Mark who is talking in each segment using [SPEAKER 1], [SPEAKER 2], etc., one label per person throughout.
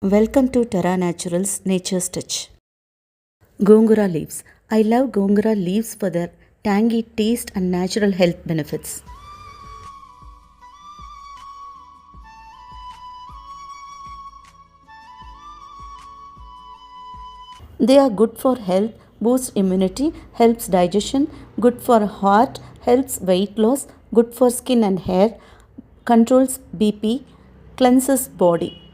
[SPEAKER 1] Welcome to Terra Naturals Nature's Touch. Gongura leaves. I love Gongura leaves for their tangy taste and natural health benefits. They are good for health, boost immunity, helps digestion, good for heart, helps weight loss, good for skin and hair, controls BP, cleanses body.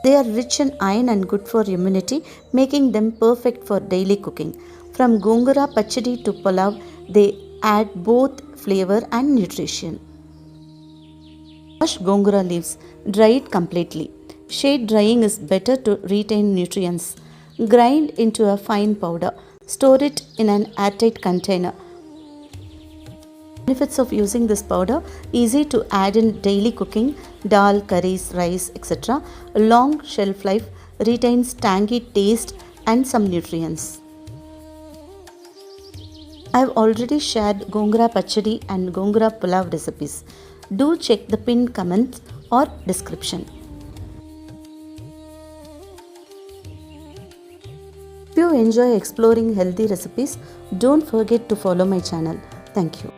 [SPEAKER 1] They are rich in iron and good for immunity, making them perfect for daily cooking. From Gongura Pachadi to Pulav, they add both flavor and nutrition. Wash Gongura leaves, dry it completely. Shade drying is better to retain nutrients. Grind into a fine powder. Store it in an airtight container. Benefits of using this powder: easy to add in daily cooking, dal, curries, rice, etc. Long shelf life, retains tangy taste and some nutrients. I have already shared Gongura Pachadi and Gongura Pulav recipes. Do check the pinned comments or description. If you enjoy exploring healthy recipes, don't forget to follow my channel. Thank you.